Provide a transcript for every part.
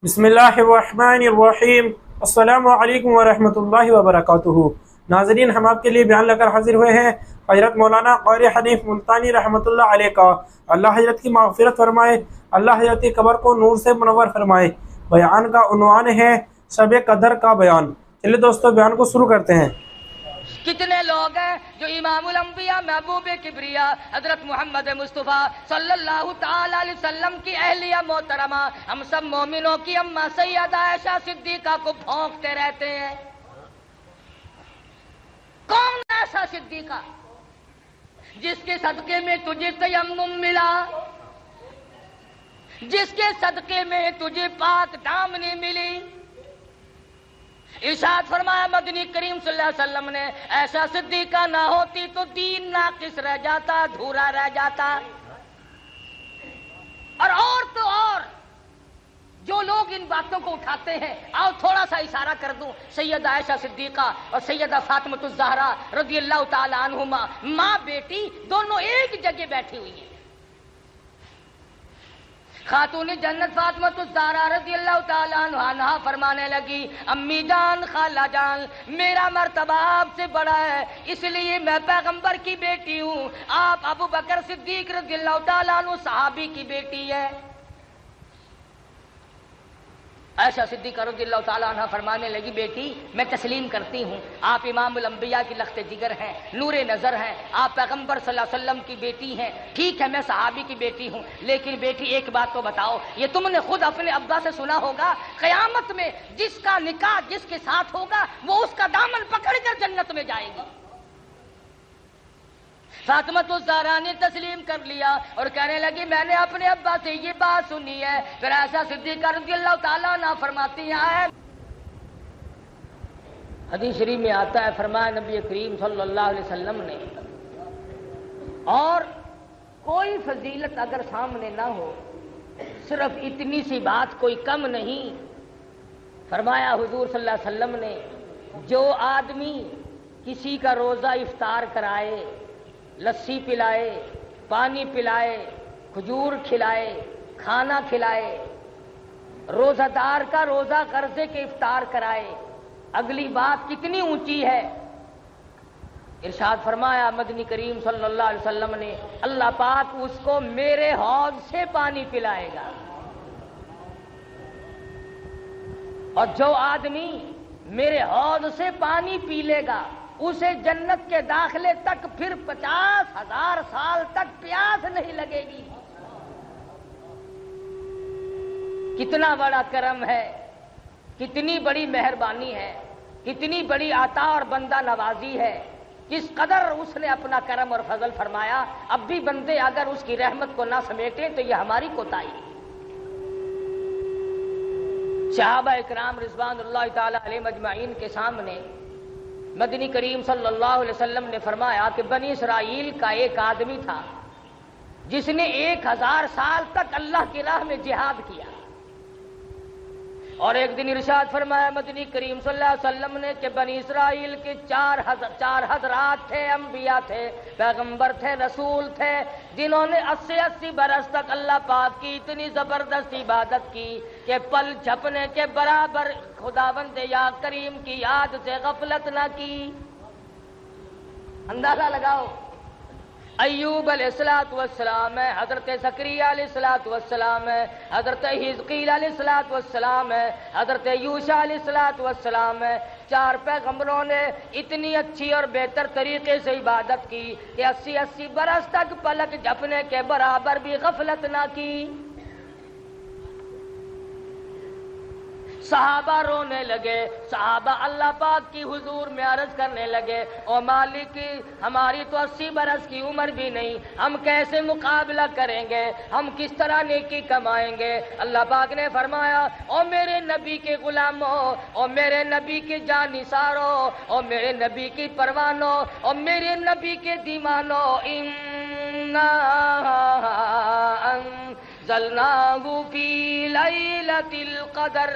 بسم اللہ الرحمن الرحیم السلام علیکم ورحمۃ اللہ وبرکاتہ۔ ناظرین، ہم آپ کے لیے بیان لے کر حاضر ہوئے ہیں حضرت مولانا قاری حنیف ملتانی رحمۃ اللہ علیہ کا۔ اللہ حضرت کی مغفرت فرمائے، اللہ حضرت کی قبر کو نور سے منور فرمائے۔ بیان کا عنوان ہے شب قدر کا بیان۔ چلیے دوستو، بیان کو شروع کرتے ہیں۔ کتنے لوگ ہیں جو امام الانبیاء محبوب کبریا حضرت محمد مصطفیٰ صلی اللہ تعالی علیہ وسلم کی اہلیہ محترمہ ہم سب مومنوں کی اماں سیدہ عائشہ صدیقہ کو بھونکتے رہتے ہیں۔ کون ایسا صدیقہ جس کے صدقے میں تجھے تیمم ملا، جس کے صدقے میں تجھے پاک دامنی ملی؟ ارشاد فرمایا مدنی کریم صلی اللہ علیہ وسلم نے، ایسا صدیقہ نہ ہوتی تو دین ناقص رہ جاتا، ادھورا رہ جاتا۔ اور تو اور جو لوگ ان باتوں کو اٹھاتے ہیں، آؤ تھوڑا سا اشارہ کر دوں۔ سیدہ عائشہ صدیقہ اور سیدہ فاطمہ الزہرا رضی اللہ تعالی عنہما، ماں بیٹی دونوں ایک جگہ بیٹھی ہوئی ہیں۔ خاتون جنت فاطمہ الزہرا رضی اللہ تعالیٰ عنہا فرمانے لگی، امی جان، خالہ جان، میرا مرتبہ آپ سے بڑا ہے، اس لیے میں پیغمبر کی بیٹی ہوں، آپ ابو بکر صدیق رضی اللہ تعالیٰ عنہ صحابی کی بیٹی ہے۔ عائشہ صدیقہ رضی اللہ تعالیٰ عنہ فرمانے لگی، بیٹی میں تسلیم کرتی ہوں، آپ امام الانبیاء کی لخت جگر ہیں، نور نظر ہیں، آپ پیغمبر صلی اللہ علیہ وسلم کی بیٹی ہیں، ٹھیک ہے میں صحابی کی بیٹی ہوں، لیکن بیٹی ایک بات تو بتاؤ، یہ تم نے خود اپنے ابا سے سنا ہوگا، قیامت میں جس کا نکاح جس کے ساتھ ہوگا وہ اس کا دامن پکڑ کر جنت میں جائے گی۔ فاطمہ الزہرا نے تسلیم کر لیا اور کہنے لگی، میں نے اپنے ابا سے یہ بات سنی ہے۔ پھر ایسا صدیقہ رضی اللہ تعالیٰ عنہ فرماتی ہیں، حدیث شریف میں آتا ہے، فرمایا نبی کریم صلی اللہ علیہ وسلم نے، اور کوئی فضیلت اگر سامنے نہ ہو، صرف اتنی سی بات کوئی کم نہیں، فرمایا حضور صلی اللہ علیہ وسلم نے، جو آدمی کسی کا روزہ افطار کرائے، لسی پلائے، پانی پلائے، کھجور کھلائے، کھانا کھلائے، روزہ دار کا روزہ قرضے کے افطار کرائے، اگلی بات کتنی اونچی ہے؟ ارشاد فرمایا مدنی کریم صلی اللہ علیہ وسلم نے، اللہ پاک اس کو میرے حوض سے پانی پلائے گا، اور جو آدمی میرے حوض سے پانی پی لے گا اسے جنت کے داخلے تک پھر 50,000 سال تک پیاس نہیں لگے گی۔ کتنا بڑا کرم ہے، کتنی بڑی مہربانی ہے، کتنی بڑی عطا اور بندہ نوازی ہے، کس قدر اس نے اپنا کرم اور فضل فرمایا۔ اب بھی بندے اگر اس کی رحمت کو نہ سمیٹیں تو یہ ہماری کوتاہی ہے۔ صحابہ اکرام رضوان اللہ تعالی علیہم اجمعین کے سامنے مدنی کریم صلی اللہ علیہ وسلم نے فرمایا کہ بنی اسرائیل کا ایک آدمی تھا جس نے 1000 سال تک اللہ کی راہ میں جہاد کیا، اور ایک دن ارشاد فرمایا مدنی کریم صلی اللہ علیہ وسلم نے کہ بنی اسرائیل کے 4 حضرات تھے، انبیاء تھے، پیغمبر تھے، رسول تھے، جنہوں نے 80 برس تک اللہ پاک کی اتنی زبردست عبادت کی کہ پل جھپنے کے برابر خداوند یا کریم کی یاد سے غفلت نہ کی۔ اندازہ لگاؤ، ایوب علیہ السلام ہے، حضرت زکریا علیہ السلام ہے، حضرت حزقیل علیہ السلام ہے، حضرت یوشع علیہ السلام ہے، 4 پیغمبروں نے اتنی اچھی اور بہتر طریقے سے عبادت کی کہ 80 برس تک پلک جھپنے کے برابر بھی غفلت نہ کی۔ صحابہ رونے لگے، صحابہ اللہ پاک کی حضور میں عرض کرنے لگے، او مالک، ہماری تو 80 برس کی عمر بھی نہیں، ہم کیسے مقابلہ کریں گے، ہم کس طرح نیکی کمائیں گے؟ اللہ پاک نے فرمایا، او میرے نبی کے غلاموں، او میرے نبی کے جانثاروں، او میرے نبی کی پروانوں، او میرے نبی کے دیوانوں، اِنَّا انزلناہ فی لیلۃ القدر،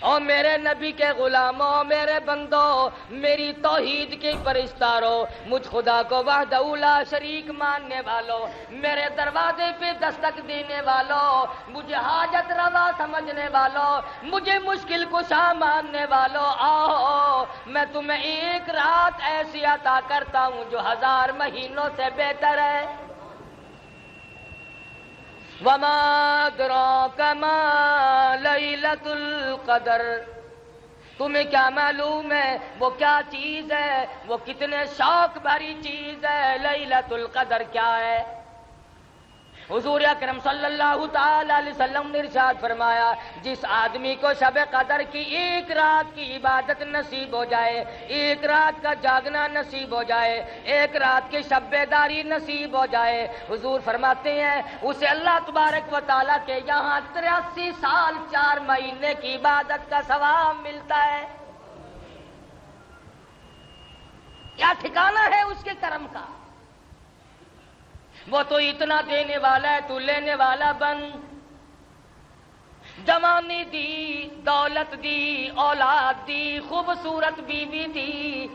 او میرے نبی کے غلاموں، میرے بندوں، میری توحید کے پرستاروں، مجھ خدا کو وحدہ لا شریک ماننے والوں، میرے دروازے پہ دستک دینے والوں، مجھے حاجت روا سمجھنے والوں، مجھے مشکل کشا ماننے والوں، آؤ میں تمہیں ایک رات ایسی عطا کرتا ہوں جو 1000 مہینوں سے بہتر ہے۔ وما ادراک ما لیلۃ القدر، تمہیں کیا معلوم ہے وہ کیا چیز ہے، وہ کتنے شوق بھری چیز ہے، لیلۃ القدر کیا ہے؟ حضور اکرم صلی اللہ تعالی علیہ وسلم نے ارشاد فرمایا، جس آدمی کو شب قدر کی ایک رات کی عبادت نصیب ہو جائے، ایک رات کا جاگنا نصیب ہو جائے، ایک رات کی شب بیداری نصیب ہو جائے، حضور فرماتے ہیں اسے اللہ تبارک و تعالیٰ کے یہاں 83 سال 4 مہینے کی عبادت کا ثواب ملتا ہے۔ کیا ٹھکانہ ہے اس کے کرم کا؟ وہ تو اتنا دینے والا ہے، تو لینے والا بن۔ جوانی دی، دولت دی، اولاد دی، خوبصورت بیوی دی،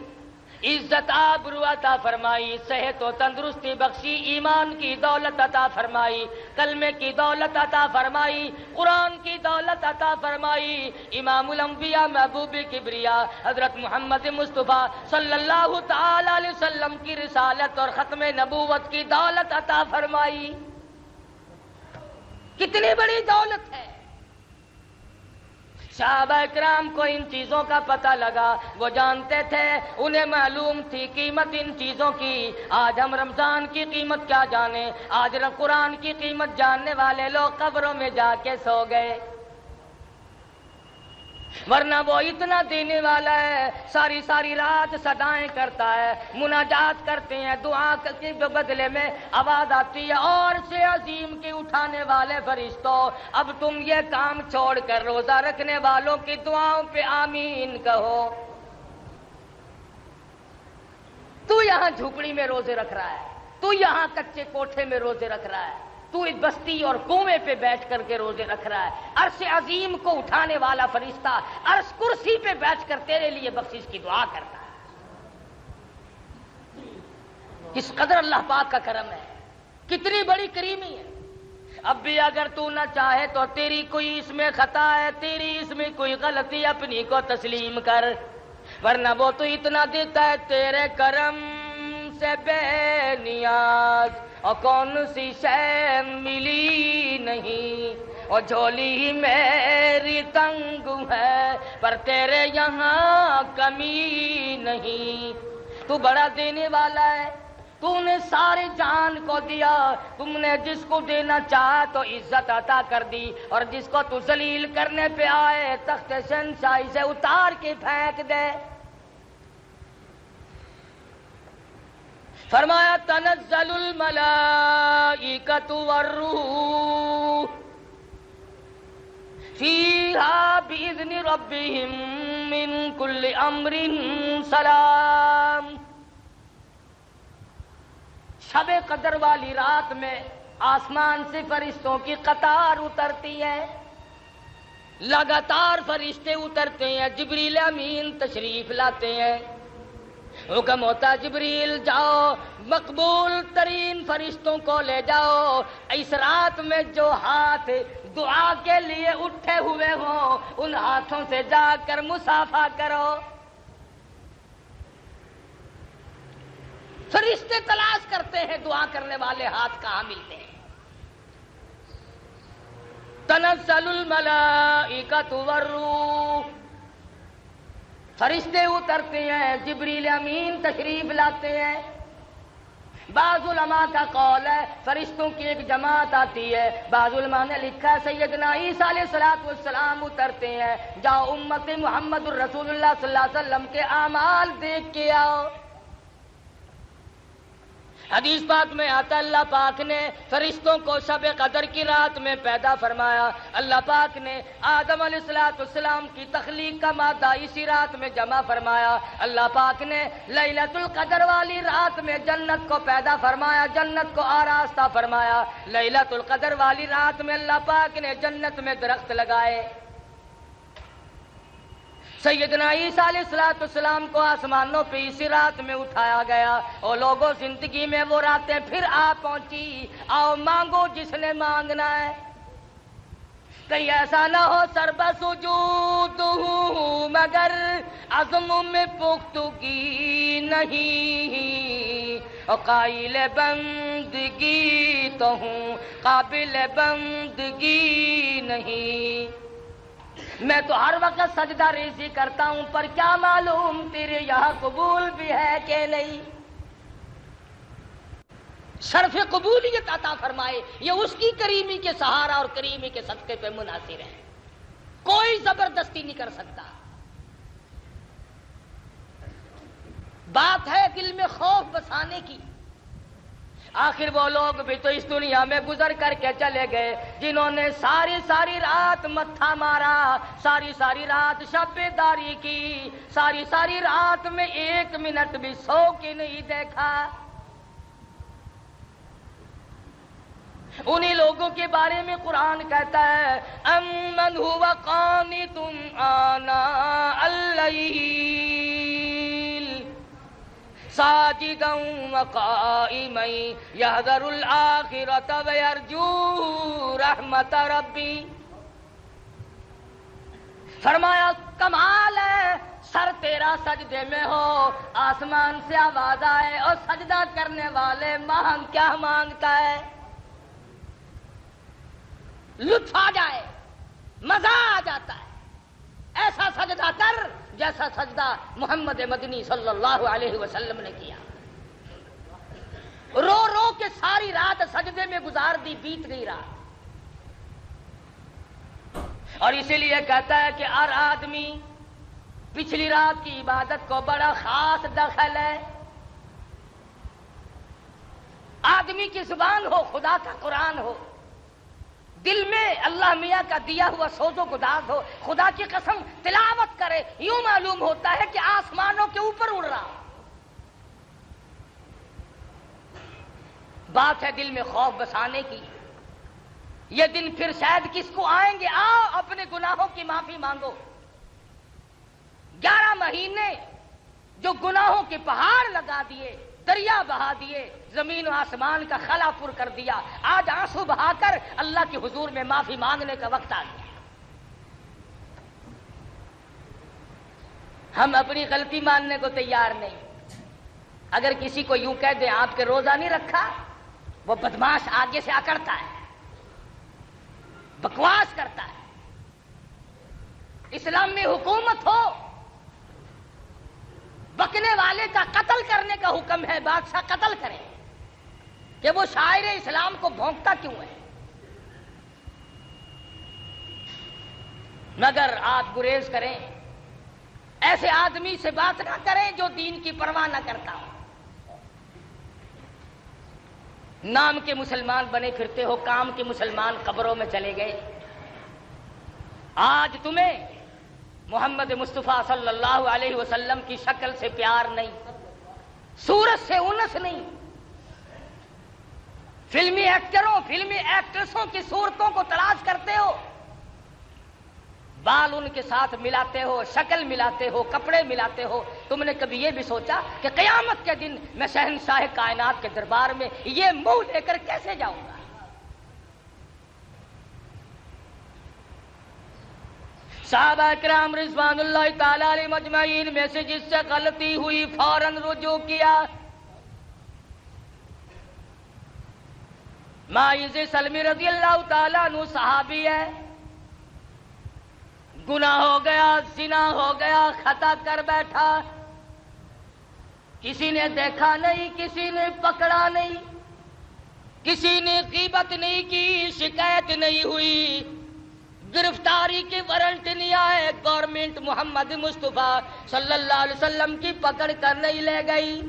عزت آبرو عطا فرمائی، صحت و تندرستی بخشی، ایمان کی دولت عطا فرمائی، کلمے کی دولت عطا فرمائی، قرآن کی دولت عطا فرمائی، امام الانبیاء محبوب کبریا حضرت محمد مصطفیٰ صلی اللہ تعالی علیہ وسلم کی رسالت اور ختم نبوت کی دولت عطا فرمائی۔ کتنی بڑی دولت ہے۔ صحابہ اکرام کو ان چیزوں کا پتہ لگا، وہ جانتے تھے، انہیں معلوم تھی قیمت ان چیزوں کی۔ آج ہم رمضان کی قیمت کیا جانے، آج قرآن کی قیمت جاننے والے لوگ قبروں میں جا کے سو گئے، ورنہ وہ اتنا دینے والا ہے، ساری ساری رات صدائیں کرتا ہے، مناجات کرتے ہیں، دعا کے بدلے میں آواز آتی ہے، اور سے عظیم کے اٹھانے والے فرشتوں، اب تم یہ کام چھوڑ کر روزہ رکھنے والوں کی دعاؤں پہ آمین کہو۔ تو یہاں جھوپڑی میں روزے رکھ رہا ہے، تو یہاں کچے کوٹھے میں روزے رکھ رہا ہے، تو اس بستی اور کنویں پہ بیٹھ کر کے روزے رکھ رہا ہے، عرش عظیم کو اٹھانے والا فرشتہ عرش کرسی پہ بیٹھ کر تیرے لیے بخشش کی دعا کرتا ہے۔ کس قدر اللہ پاک کا کرم ہے، کتنی بڑی کریمی ہے۔ اب بھی اگر تو نہ چاہے تو تیری کوئی اس میں خطا ہے، تیری اس میں کوئی غلطی، اپنی کو تسلیم کر، ورنہ وہ تو اتنا دیتا ہے، تیرے کرم سے بے نیاز اور کون سی شے ملی نہیں، اور جھولی ہی میری تنگ ہے پر تیرے یہاں کمی نہیں۔ تو بڑا دینے والا ہے، تو نے سارے جان کو دیا، تم نے جس کو دینا چاہا تو عزت عطا کر دی، اور جس کو تو ذلیل کرنے پہ آئے تخت شہنشاہی سے اتار کے پھینک دے۔ فرمایا تنزل الملائکۃ والروح فیہا بإذن ربہم من کل امر سلام۔ شب قدر والی رات میں آسمان سے فرشتوں کی قطار اترتی ہے، لگاتار فرشتے اترتے ہیں، جبریل امین تشریف لاتے ہیں، حکم ہوتا جبریل جاؤ مقبول ترین فرشتوں کو لے جاؤ، اس رات میں جو ہاتھ دعا کے لیے اٹھے ہوئے ہوں ان ہاتھوں سے جا کر مصافحہ کرو۔ فرشتے تلاش کرتے ہیں دعا کرنے والے ہاتھ کہاں ملتے ہیں۔ تنزل الملائکۃ والروح، فرشتے اترتے ہیں، جبریل امین تشریف لاتے ہیں۔ بعض علماء کا قول ہے فرشتوں کی ایک جماعت آتی ہے، بعض علماء نے لکھا ہے سیدنا عیسیٰ علیہ السلام اترتے ہیں، جاؤ امت محمد الرسول اللہ صلی اللہ علیہ وسلم کے اعمال دیکھ کے آؤ۔ حدیث پاک میں آتا اللہ پاک نے فرشتوں کو شب قدر کی رات میں پیدا فرمایا، اللہ پاک نے آدم علیہ السلام کی تخلیق کا مادہ اسی رات میں جمع فرمایا، اللہ پاک نے لیلۃ القدر والی رات میں جنت کو پیدا فرمایا، جنت کو آراستہ فرمایا، لیلۃ القدر والی رات میں اللہ پاک نے جنت میں درخت لگائے، سیدنا عیسیٰ علیہ السلام کو آسمانوں پہ اسی رات میں اٹھایا گیا، اور لوگوں زندگی میں وہ راتیں پھر آ پہنچی، آؤ مانگو جس نے مانگنا ہے، کہیں ایسا نہ ہو سر بسجود ہوں مگر عزم میں پختگی نہیں، اور قائل بندگی تو ہوں قابل بندگی نہیں، میں تو ہر وقت سجدہ ریزی کرتا ہوں، پر کیا معلوم تیرے یہاں قبول بھی ہے کہ نہیں۔ شرف قبولیت عطا فرمائے، یہ اس کی کریمی کے سہارا اور کریمی کے صدقے پہ منحصر ہے، کوئی زبردستی نہیں کر سکتا۔ بات ہے دل میں خوف بسانے کی۔ آخر وہ لوگ بھی تو اس دنیا میں گزر کر کے چلے گئے جنہوں نے ساری رات متھا مارا، ساری رات شب بیداری کی، ساری رات میں 1 منٹ بھی سو کے نہیں دیکھا۔ انہی لوگوں کے بارے میں قرآن کہتا ہے امن هو قانت آناء اللیل ساجدا وقائما یحذر الآخرۃ ویرجو رحمت ربی۔ فرمایا کمال ہے، سر تیرا سجدے میں ہو، آسمان سے آواز آئے اور سجدہ کرنے والے مانگ کیا مانگتا ہے، لطف آ جائے، مزہ آ جاتا ہے، ایسا سجدہ کر جیسا سجدہ محمد مدنی صلی اللہ علیہ وسلم نے کیا، رو رو کے ساری رات سجدے میں گزار دی، بیت گئی رات۔ اور اسی لیے کہتا ہے کہ ہر آدمی پچھلی رات کی عبادت کو بڑا خاص دخل ہے۔ آدمی کی زبان ہو، خدا کا قرآن ہو، دل میں اللہ میاں کا دیا ہوا سوز و گداز ہو، خدا کی قسم تلاوت کرے، یوں معلوم ہوتا ہے کہ آسمانوں کے اوپر اڑ رہا۔ بات ہے دل میں خوف بسانے کی۔ یہ دن پھر شاید کس کو آئیں گے، آؤ اپنے گناہوں کی معافی مانگو۔ 11 مہینے جو گناہوں کے پہاڑ لگا دیے، دریا بہا دیے، زمین و آسمان کا خلا پر کر دیا، آج آنسو بہا کر اللہ کے حضور میں معافی مانگنے کا وقت آ گیا۔ ہم اپنی غلطی ماننے کو تیار نہیں۔ اگر کسی کو یوں کہہ دیں آپ کے روزہ نہیں رکھا، وہ بدماش آگے سے اکڑتا ہے، بکواس کرتا ہے۔ اسلام میں حکومت ہو، بکنے والے کا قتل کرنے کا حکم ہے، بادشاہ قتل کرے، کہ وہ شاعر اسلام کو بھونکتا کیوں ہے؟ مگر آپ گریز کریں، ایسے آدمی سے بات نہ کریں جو دین کی پرواہ نہ کرتا ہو۔ نام کے مسلمان بنے پھرتے ہو، کام کے مسلمان قبروں میں چلے گئے۔ آج تمہیں محمد مصطفیٰ صلی اللہ علیہ وسلم کی شکل سے پیار نہیں، صورت سے انس نہیں، فلمی ایکٹروں، فلمی ایکٹریسوں کی صورتوں کو تلاش کرتے ہو، بال ان کے ساتھ ملاتے ہو، شکل ملاتے ہو، کپڑے ملاتے ہو۔ تم نے کبھی یہ بھی سوچا کہ قیامت کے دن میں شہنشاہ کائنات کے دربار میں یہ منہ لے کر کیسے جاؤں گا؟ صحابہ کرام رضوان اللہ تعالی علیہ مجمعین میں سے جس سے غلطی ہوئی فوراً رجوع کیا۔ ماعز سلمی رضی اللہ تعالیٰ عنہ صحابی ہے، گناہ ہو گیا، زنا ہو گیا، خطا کر بیٹھا، کسی نے دیکھا نہیں، کسی نے پکڑا نہیں، کسی نے غیبت نہیں کی، شکایت نہیں ہوئی، گرفتاری کے وارنٹ نہیں آئے، گورنمنٹ محمد مصطفیٰ صلی اللہ علیہ وسلم کی پکڑ کر نہیں لے گئی،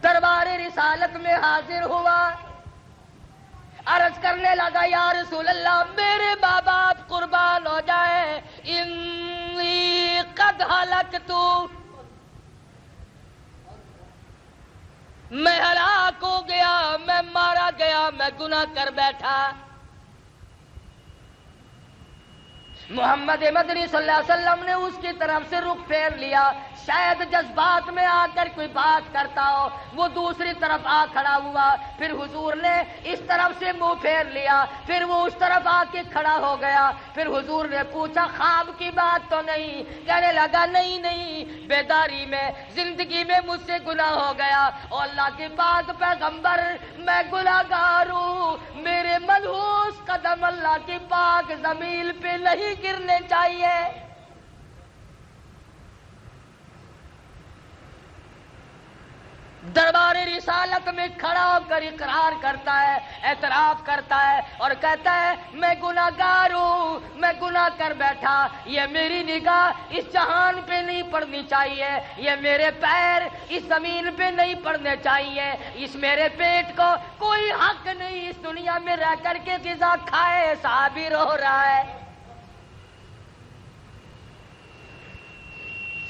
دربار رسالت میں حاضر ہوا، عرض کرنے لگا یا رسول اللہ میرے ماں باپ قربان ہو جائے، انی قد ہلکت، میں ہلاک ہو گیا، میں مارا گیا، میں گناہ کر بیٹھا۔ محمد مدنی صلی اللہ علیہ وسلم نے اس کی طرف سے رخ پھیر لیا، شاید جذبات میں آ کر کوئی بات کرتا ہو، وہ دوسری طرف آ کھڑا ہوا، پھر حضور نے اس طرف سے منہ پھیر لیا، پھر وہ اس طرف آ کے کھڑا ہو گیا، پھر حضور نے پوچھا خواب کی بات تو نہیں؟ کہنے لگا نہیں نہیں، بیداری میں زندگی میں مجھ سے گناہ ہو گیا، اور اللہ کے پاک پیغمبر میں گناہگار ہوں، میرے ملحوظ قدم اللہ کی پاک زمین پہ نہیں گرنے چاہیے۔ دربار رسالت میں کھڑا ہو کر اقرار کرتا ہے، اعتراف کرتا ہے اور کہتا ہے میں گناہگار ہوں، میں گناہ کر بیٹھا، یہ میری نگاہ اس جہان پہ نہیں پڑنی چاہیے، یہ میرے پیر اس زمین پہ نہیں پڑنے چاہیے، اس میرے پیٹ کو کوئی حق نہیں اس دنیا میں رہ کر کے غذا کھائے۔ صحابی رو رہا ہے۔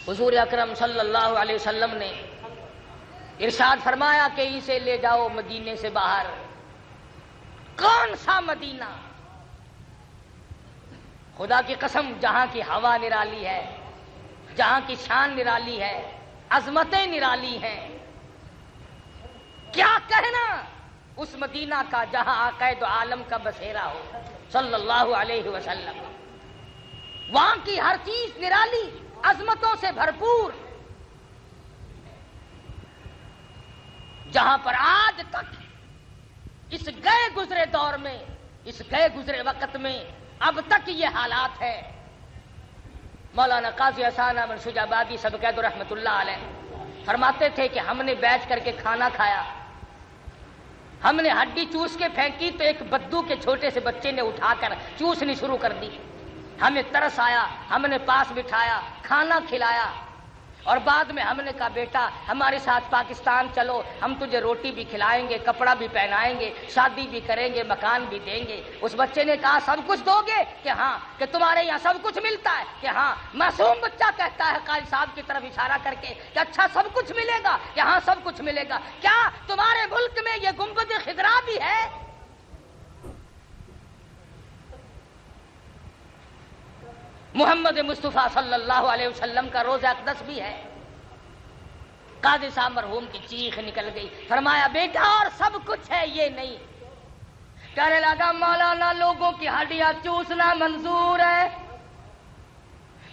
حضور اکرم صلی اللہ علیہ وسلم نے ارشاد فرمایا کہ اسے لے جاؤ مدینے سے باہر۔ کون سا مدینہ؟ خدا کی قسم، جہاں کی ہوا نرالی ہے، جہاں کی شان نرالی ہے، عظمتیں نرالی ہیں، کیا کہنا اس مدینہ کا جہاں آقا دو عالم کا بسیرا ہو صلی اللہ علیہ وسلم۔ وہاں کی ہر چیز نرالی، عظمتوں سے بھرپور، جہاں پر آج تک اس گئے گزرے دور میں، اس گئے گزرے وقت میں اب تک یہ حالات ہے۔ مولانا قاضی احسان احمد شجابادی صدقہ رحمت اللہ علیہ فرماتے تھے کہ ہم نے بیٹھ کر کے کھانا کھایا، ہم نے ہڈی چوس کے پھینکی تو ایک بدو کے چھوٹے سے بچے نے اٹھا کر چوسنی شروع کر دی، ہمیں ترس آیا، ہم نے پاس بٹھایا، کھانا کھلایا، اور بعد میں ہم نے کہا بیٹا ہمارے ساتھ پاکستان چلو، ہم تجھے روٹی بھی کھلائیں گے، کپڑا بھی پہنائیں گے، شادی بھی کریں گے، مکان بھی دیں گے۔ اس بچے نے کہا سب کچھ دو گے؟ کہ ہاں۔ کہ تمہارے یہاں سب کچھ ملتا ہے؟ کہ ہاں۔ معصوم بچہ کہتا ہے قائد صاحب کی طرف اشارہ کر کے کہ اچھا سب کچھ ملے گا؟ کہ ہاں سب کچھ ملے گا۔ کیا تمہارے ملک میں یہ گنبد خضرا بھی ہے؟ محمد مصطفیٰ صلی اللہ علیہ وسلم کا روضہ اقدس بھی ہے۔ قاضی صاحب مرحوم کی چیخ نکل گئی، فرمایا بیٹا اور سب کچھ ہے یہ نہیں۔ کہنے لگا مولانا لوگوں کی ہڈیاں چوسنا منظور ہے،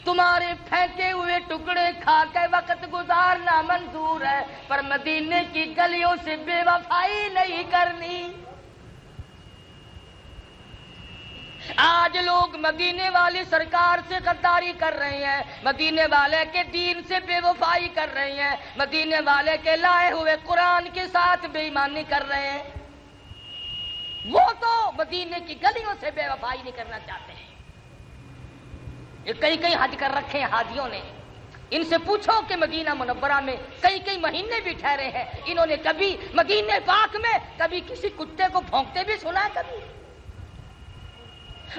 تمہارے پھینکے ہوئے ٹکڑے کھا کے وقت گزارنا منظور ہے، پر مدینے کی گلیوں سے بے وفائی نہیں کرنی۔ آج لوگ مدینے والی سرکار سے غداری کر رہے ہیں، مدینے والے کے دین سے بے وفائی کر رہے ہیں، مدینے والے کے لائے ہوئے قرآن کے ساتھ بے ایمانی کر رہے ہیں۔ وہ تو مدینے کی گلیوں سے بے وفائی نہیں کرنا چاہتے ہیں۔ یہ کئی حج کر رکھے ہیں حاجیوں نے، ان سے پوچھو کہ مدینہ منورہ میں کئی مہینے بھی ٹھہرے ہیں، انہوں نے کبھی مدینے پاک میں کبھی کسی کتے کو بھونکتے بھی سنا ہے کبھی؟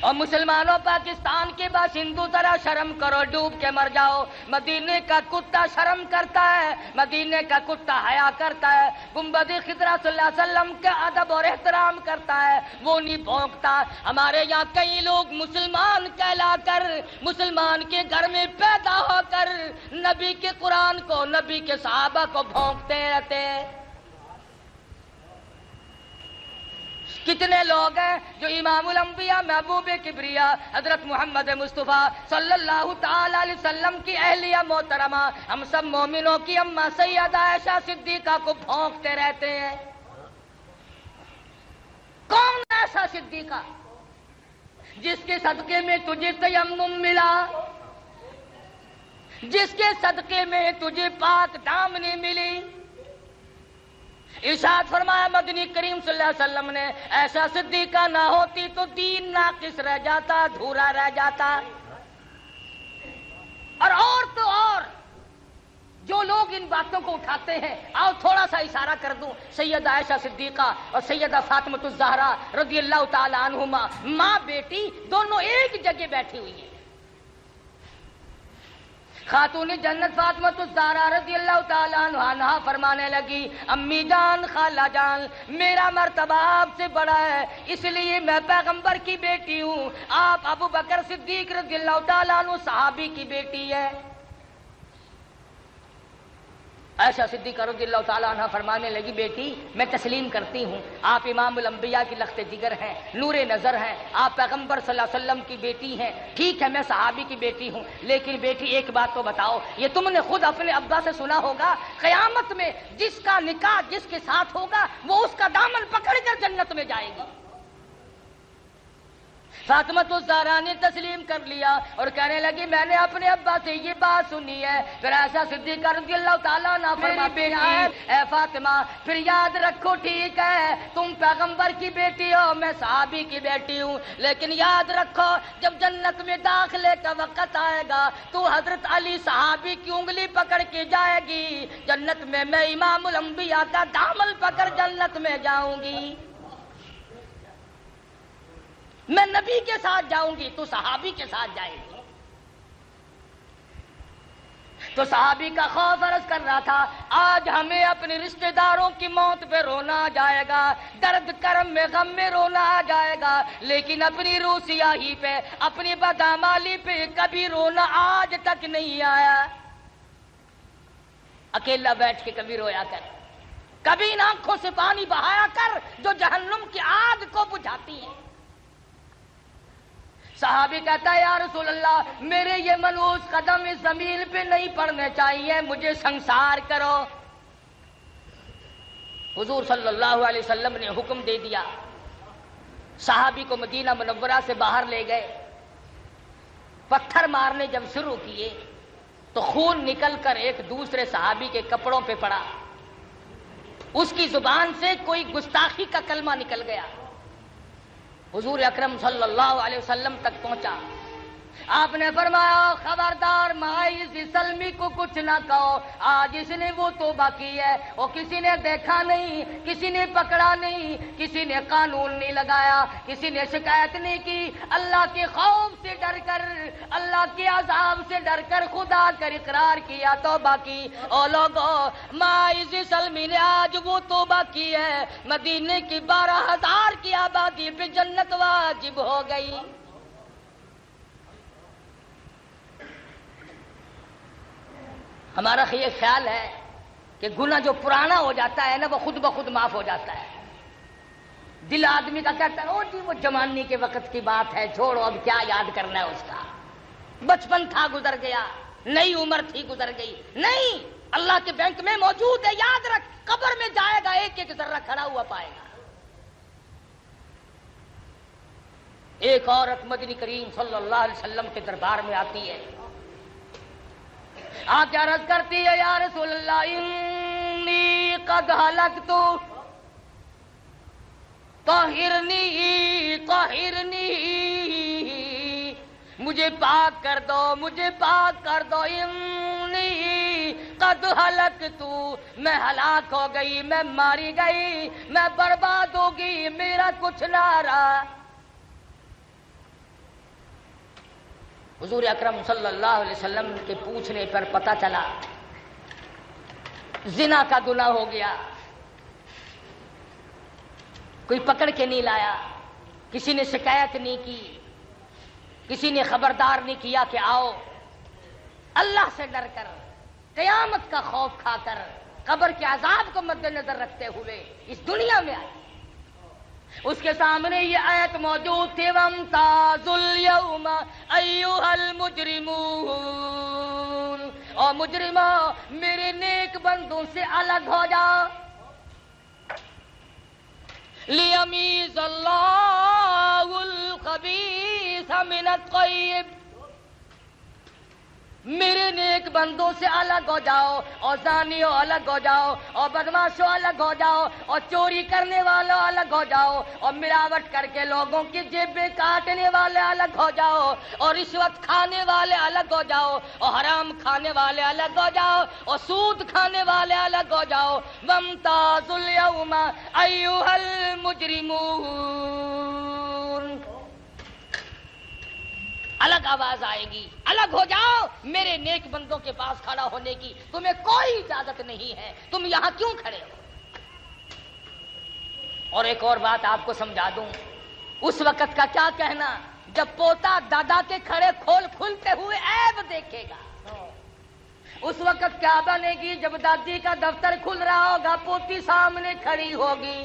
اور مسلمانوں پاکستان کے باشندوں ذرا شرم کرو، ڈوب کے مر جاؤ۔ مدینے کا کتا شرم کرتا ہے، مدینے کا کتا حیا کرتا ہے، گنبد خضرا صلی اللہ علیہ وسلم کا ادب اور احترام کرتا ہے، وہ نہیں بھونکتا۔ ہمارے یہاں کئی لوگ مسلمان کہلا کر، مسلمان کے گھر میں پیدا ہو کر نبی کے قرآن کو، نبی کے صحابہ کو بھونکتے رہتے ہیں۔ کتنے لوگ ہیں جو امام الانبیاء محبوب کبریا حضرت محمد مصطفیٰ صلی اللہ تعالی علیہ وسلم کی اہلیہ محترمہ، ہم سب مومنوں کی اماں سیدہ عائشہ صدیقہ کو بھونکتے رہتے ہیں۔ کون ایسا صدیقہ جس کے صدقے میں تجھے تیمم ملا، جس کے صدقے میں تجھے پاک دامنی ملی؟ ارشاد فرمایا مدنی کریم صلی اللہ علیہ وسلم نے ایسا صدیقہ نہ ہوتی تو دین ناقص رہ جاتا، ادھورا رہ جاتا۔ اور تو اور جو لوگ ان باتوں کو اٹھاتے ہیں، آؤ تھوڑا سا اشارہ کر دوں، سیدہ عائشہ صدیقہ اور سیدہ فاطمہ الزہرا رضی اللہ تعالی عنہما، ماں بیٹی دونوں ایک جگہ بیٹھی ہوئی ہیں۔ خاتون جنت فاطمہ الزہرا رضی اللہ تعالیٰ عنہا فرمانے لگی امی جان خالہ جان میرا مرتبہ آپ سے بڑا ہے اس لیے میں پیغمبر کی بیٹی ہوں، آپ ابو بکر صدیق رضی اللہ تعالیٰ عنہ صحابی کی بیٹی ہے۔ عائشہ صدیقہ رضی اللہ تعالیٰ عنہ فرمانے لگی بیٹی میں تسلیم کرتی ہوں آپ امام الانبیاء کی لخت جگر ہیں، نور نظر ہیں، آپ پیغمبر صلی اللہ علیہ وسلم کی بیٹی ہیں، ٹھیک ہے میں صحابی کی بیٹی ہوں، لیکن بیٹی ایک بات تو بتاؤ، یہ تم نے خود اپنے ابا سے سنا ہوگا قیامت میں جس کا نکاح جس کے ساتھ ہوگا وہ اس کا دامن پکڑ کر جنت میں جائے گی۔ فاطمہ الزہرا نے تسلیم کر لیا اور کہنے لگی میں نے اپنے ابا سے یہ بات سنی ہے۔ پھر عائشہ صدیقہ رضی اللہ تعالیٰ عنہ فرماتی ہیں اے فاطمہ پھر یاد رکھو ٹھیک ہے تم پیغمبر کی بیٹی ہو میں صحابی کی بیٹی ہوں، لیکن یاد رکھو جب جنت میں داخلے کا وقت آئے گا تو حضرت علی صحابی کی انگلی پکڑ کے جائے گی جنت میں، میں امام الانبیاء کا دامن پکڑ جنت میں جاؤں گی، میں نبی کے ساتھ جاؤں گی تو صحابی کے ساتھ جائے گی۔ تو صحابی کا خوف عرض کر رہا تھا آج ہمیں اپنے رشتہ داروں کی موت پہ رونا آ جائے گا، درد کرم میں غم میں رونا آ جائے گا، لیکن اپنی روح سیاہی پہ اپنی بدعمالی پہ کبھی رونا آج تک نہیں آیا۔ اکیلا بیٹھ کے کبھی رویا کر، کبھی ان آنکھوں سے پانی بہایا کر جو جہنم کی آگ کو بجھاتی ہیں۔ صحابی کہتا ہے یا رسول اللہ میرے یہ منحوس قدم اس زمین پہ نہیں پڑنے چاہیے، مجھے سنسار کرو۔ حضور صلی اللہ علیہ وسلم نے حکم دے دیا، صحابی کو مدینہ منورہ سے باہر لے گئے، پتھر مارنے جب شروع کیے تو خون نکل کر ایک دوسرے صحابی کے کپڑوں پہ پڑا، اس کی زبان سے کوئی گستاخی کا کلمہ نکل گیا، حضور اکرم صلی اللہ علیہ وسلم تک پہنچا، آپ نے فرمایا خبردار ماعز سلمی کو کچھ نہ کہو، آج اس نے وہ توبہ کی ہے، اور کسی نے دیکھا نہیں، کسی نے پکڑا نہیں، کسی نے قانون نہیں لگایا، کسی نے شکایت نہیں کی، اللہ کے خوف سے ڈر کر اللہ کے عذاب سے ڈر کر خدا کر اقرار کیا توبہ کی۔ اور لوگوں ماعز سلمی نے آج وہ توبہ کی ہے، مدینے کی 12,000 کی آبادی پہ جنت واجب ہو گئی۔ ہمارا یہ خیال ہے کہ گناہ جو پرانا ہو جاتا ہے نا وہ خود بخود معاف ہو جاتا ہے، دل آدمی کا کہتا ہے او جی وہ جوانی کے وقت کی بات ہے چھوڑو اب کیا یاد کرنا ہے اس کا، بچپن تھا گزر گیا، نئی عمر تھی گزر گئی، نہیں اللہ کے بینک میں موجود ہے، یاد رکھ قبر میں جائے گا ایک ایک ذرہ کھڑا ہوا پائے گا۔ ایک عورت مدنی کریم صلی اللہ علیہ وسلم کے دربار میں آتی ہے، آپ کیا عرض کرتی ہے یا رسول اللہ انی قد ہلکت طہرنی طہرنی، مجھے پاک کر دو مجھے پاک کر دو، انی قد ہلکت میں ہلاک ہو گئی، میں ماری گئی، میں برباد ہو گئی، میرا کچھ نہ رہا۔ حضور اکرم صلی اللہ علیہ وسلم کے پوچھنے پر پتہ چلا زنا کا گناہ ہو گیا، کوئی پکڑ کے نہیں لایا، کسی نے شکایت نہیں کی، کسی نے خبردار نہیں کیا کہ آؤ، اللہ سے ڈر کر قیامت کا خوف کھا کر قبر کے عذاب کو مد نظر رکھتے ہوئے اس دنیا میں آئے۔ اس کے سامنے یہ آیت موجود تھی وَامْتَازُوا الْيَوْمَ أَيُّهَا الْمُجْرِمُونَ، اور مجرموں میرے نیک بندوں سے الگ ہو جاؤ، لِيَمِيزَ اللَّهُ الْخَبِيثَ مِنَ الطَّيِّبِ، میرے نیک بندوں سے الگ ہو جاؤ، اور زانیوں الگ ہو جاؤ، اور بدماشوں الگ ہو جاؤ، اور چوری کرنے والوں الگ ہو جاؤ، اور ملاوٹ کر کے لوگوں کی جیبیں کاٹنے والے الگ ہو جاؤ، اور رشوت کھانے والے الگ ہو جاؤ، اور حرام کھانے والے الگ ہو جاؤ، اور سود کھانے والے الگ ہو جاؤ۔ وَامْتَازُوا الْيَوْمَ أَيُّهَا الْمُجْرِمُونَ، الگ آواز آئے گی، الگ ہو جاؤ میرے نیک بندوں کے پاس کھڑا ہونے کی تمہیں کوئی اجازت نہیں ہے، تم یہاں کیوں کھڑے ہو؟ اور ایک اور بات آپ کو سمجھا دوں، اس وقت کا کیا کہنا جب پوتا دادا کے کھڑے کھلتے ہوئے عیب دیکھے گا۔ اس وقت کیا بنے گی جب دادی کا دفتر کھل رہا ہوگا، پوتی سامنے کھڑی ہوگی۔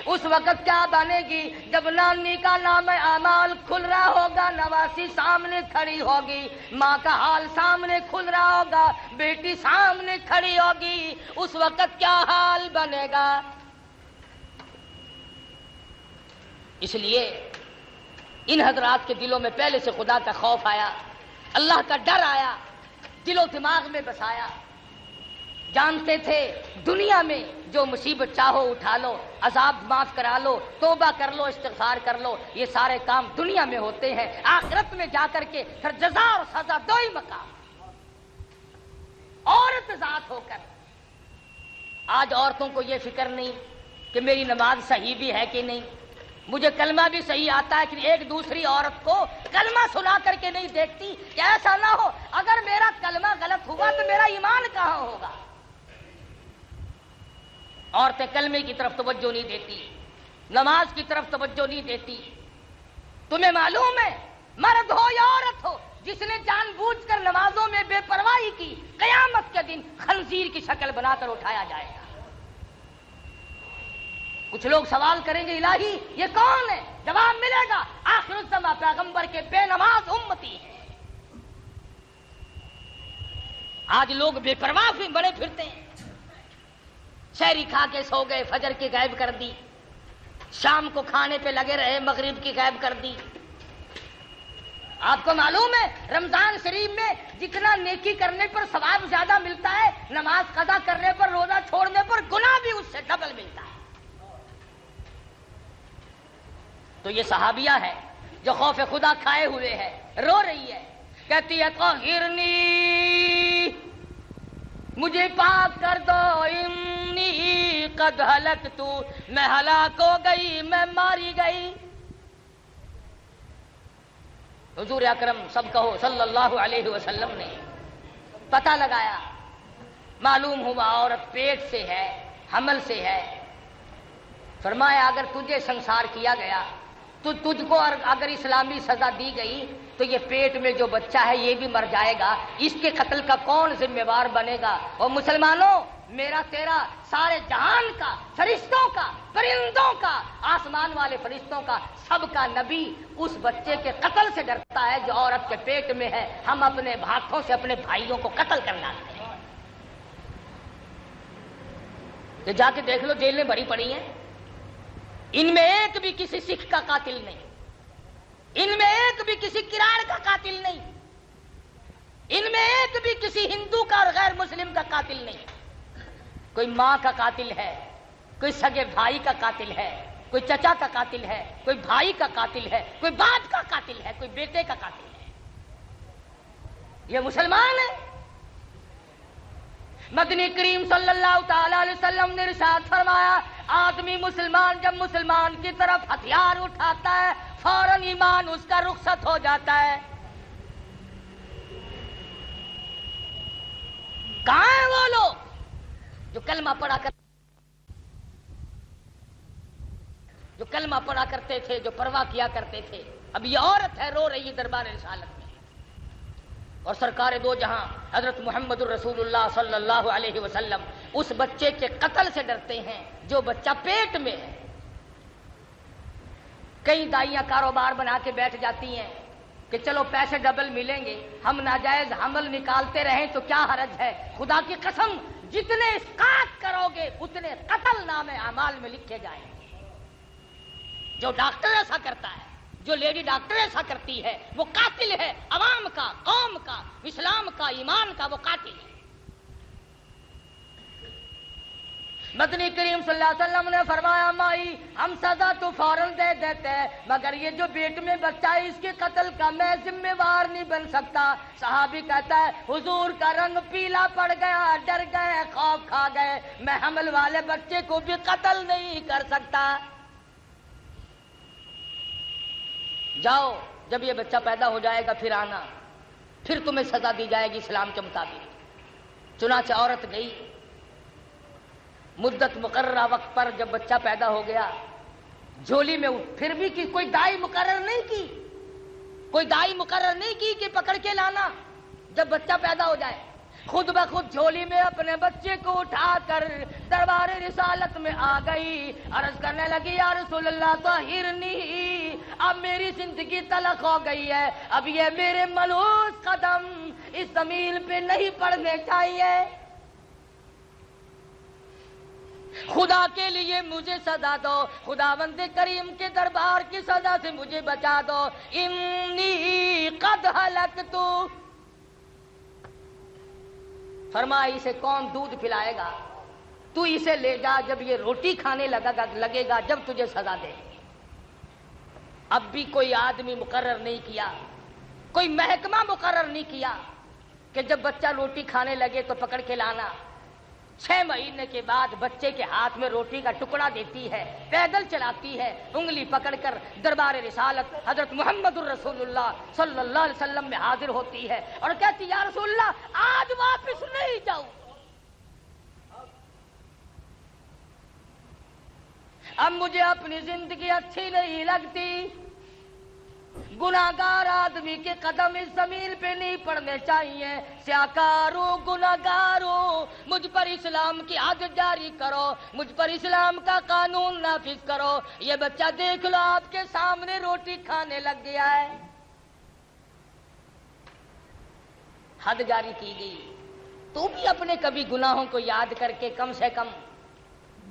اس وقت کیا بنے گی جب نانی کا نام اعمال کھل رہا ہوگا، نواسی سامنے کھڑی ہوگی، ماں کا حال سامنے کھل رہا ہوگا، بیٹی سامنے کھڑی ہوگی۔ اس وقت کیا حال بنے گا؟ اس لیے ان حضرات کے دلوں میں پہلے سے خدا کا خوف آیا، اللہ کا ڈر آیا، دل و دماغ میں بسایا۔ جانتے تھے دنیا میں جو مصیبت چاہو اٹھا لو، عذاب معاف کرا لو، توبہ کر لو، استغفار کر لو، یہ سارے کام دنیا میں ہوتے ہیں، آخرت میں جا کر کے پھر جزا اور سزا دو ہی مقام۔ عورت ذات ہو کر آج عورتوں کو یہ فکر نہیں کہ میری نماز صحیح بھی ہے کہ نہیں، مجھے کلمہ بھی صحیح آتا ہے کہ ایک دوسری عورت کو کلمہ سنا کر کے نہیں دیکھتی کہ ایسا نہ ہو اگر میرا کلمہ غلط ہوا تو میرا ایمان کہاں ہوگا۔ عورتیں کلمے کی طرف توجہ نہیں دیتی، نماز کی طرف توجہ نہیں دیتی۔ تمہیں معلوم ہے مرد ہو یا عورت ہو، جس نے جان بوجھ کر نمازوں میں بے پرواہی کی، قیامت کے دن خنزیر کی شکل بنا کر اٹھایا جائے گا۔ کچھ لوگ سوال کریں گے الہی یہ کون ہے؟ جواب ملے گا آخر الزمان پیغمبر کے بے نماز امتی ہیں۔ آج لوگ بے پرواہ بڑے پھرتے ہیں، شہری کھا کے سو گئے، فجر کی غائب کر دی، شام کو کھانے پہ لگے رہے، مغرب کی غائب کر دی۔ آپ کو معلوم ہے رمضان شریف میں جتنا نیکی کرنے پر ثواب زیادہ ملتا ہے، نماز قضا کرنے پر، روزہ چھوڑنے پر گناہ بھی اس سے ڈبل ملتا ہے۔ تو یہ صحابیہ ہے جو خوف خدا کھائے ہوئے ہے، رو رہی ہے، کہتی ہے طہرنی، مجھے پاک کر دو، انی قد ہلکت، میں ہلاک ہو گئی، میں ماری گئی۔ حضور اکرم سب کہو صلی اللہ علیہ وسلم نے پتہ لگایا، معلوم ہوا عورت پیٹ سے ہے، حمل سے ہے۔ فرمایا اگر تجھے سنسار کیا گیا تو تجھ کو اگر اسلامی سزا دی گئی تو یہ پیٹ میں جو بچہ ہے یہ بھی مر جائے گا، اس کے قتل کا کون ذمہ وار بنے گا؟ اور مسلمانوں، میرا تیرا سارے جہان کا، فرشتوں کا، پرندوں کا، آسمان والے فرشتوں کا، سب کا نبی اس بچے کے قتل سے ڈرتا ہے جو عورت کے پیٹ میں ہے۔ ہم اپنے ہاتھوں سے اپنے بھائیوں کو قتل کر ڈالتے ہیں۔ کہ جا کے دیکھ لو جیلیں بھری پڑی ہیں، ان میں ایک بھی کسی سکھ کا قاتل نہیں، ان میں ایک بھی کسی کراڑ کا قاتل نہیں، ان میں ایک بھی کسی ہندو کا اور غیر مسلم کا قاتل نہیں۔ کوئی ماں کا قاتل ہے، کوئی سگے بھائی کا قاتل ہے، کوئی چچا کا قاتل ہے، کوئی بھائی کا قاتل ہے، کوئی باپ کا قاتل ہے، کوئی بیٹے کا قاتل ہے۔ یہ مسلمان ہے۔ مدنی کریم صلی اللہ تعالی علیہ وسلم نے ارشاد فرمایا، آدمی مسلمان جب مسلمان کی طرف ہتھیار اٹھاتا ہے فوراً ایمان اس کا رخصت ہو جاتا ہے۔ کہاں ہیں وہ لوگ جو کلمہ پڑھا کرتے تھے، جو پرواہ کیا کرتے تھے؟ اب یہ عورت ہے رو رہی دربار رسالت میں، اور سرکار دو جہاں حضرت محمد الرسول اللہ صلی اللہ علیہ وسلم اس بچے کے قتل سے ڈرتے ہیں جو بچہ پیٹ میں ہے۔ کئی دائیاں کاروبار بنا کے بیٹھ جاتی ہیں کہ چلو پیسے ڈبل ملیں گے، ہم ناجائز حمل نکالتے رہیں تو کیا حرج ہے۔ خدا کی قسم جتنے اسقاط کرو گے اتنے قتل نام اعمال میں لکھے جائیں گے۔ جو ڈاکٹر ایسا کرتا ہے، جو لیڈی ڈاکٹر ایسا کرتی ہے، وہ قاتل ہے، عوام کا، قوم کا، اسلام کا، ایمان کا، وہ قاتل ہے۔ مدنی کریم صلی اللہ علیہ وسلم نے فرمایا مائی ہم سزا تو فوراً دے دیتے ہیں، مگر یہ جو پیٹ میں بچہ ہے اس کے قتل کا میں ذمہ وار نہیں بن سکتا۔ صحابی کہتا ہے حضور کا رنگ پیلا پڑ گیا، ڈر گئے، خوف کھا گئے، میں حمل والے بچے کو بھی قتل نہیں کر سکتا۔ جاؤ جب یہ بچہ پیدا ہو جائے گا پھر آنا، پھر تمہیں سزا دی جائے گی اسلام کے مطابق۔ چنانچہ عورت گئی، مدت مقررہ وقت پر جب بچہ پیدا ہو گیا، جھولی میں پھر بھی کوئی دائی مقرر نہیں کی، کوئی دائی مقرر نہیں کی کہ پکڑ کے لانا جب بچہ پیدا ہو جائے، خود بخود جھولی میں اپنے بچے کو اٹھا کر دربار رسالت میں آ گئی، عرض کرنے لگی یا رسول اللہ طہرنی، اب میری زندگی تلخ ہو گئی ہے، اب یہ میرے ملوث قدم اس زمین پہ نہیں پڑنے چاہیے، خدا کے لیے مجھے سزا دو، خداوند کریم کے دربار کی سزا سے مجھے بچا دو، انی قد ہلکت۔ فرمایا اسے کون دودھ پلائے گا؟ تو اسے لے جا، جب یہ روٹی کھانے لگے گا جب تجھے سزا دے۔ اب بھی کوئی آدمی مقرر نہیں کیا، کوئی محکمہ مقرر نہیں کیا کہ جب بچہ روٹی کھانے لگے تو پکڑ کے لانا۔ 6 مہینے کے بعد بچے کے ہاتھ میں روٹی کا ٹکڑا دیتی ہے، پیدل چلاتی ہے، انگلی پکڑ کر دربار رسالت حضرت محمد الرسول اللہ صلی اللہ علیہ وسلم میں حاضر ہوتی ہے اور کہتی یا رسول اللہ آج واپس نہیں جاؤں، اب مجھے اپنی زندگی اچھی نہیں لگتی، گناہگار آدمی کے قدم اس زمین پہ نہیں پڑنے چاہیے، سیاکاروں گناہگاروں مجھ پر اسلام کی حد جاری کرو، مجھ پر اسلام کا قانون نافذ کرو، یہ بچہ دیکھ لو آپ کے سامنے روٹی کھانے لگ گیا ہے۔ حد جاری کی گئی، تو بھی اپنے کبھی گناہوں کو یاد کر کے کم سے کم،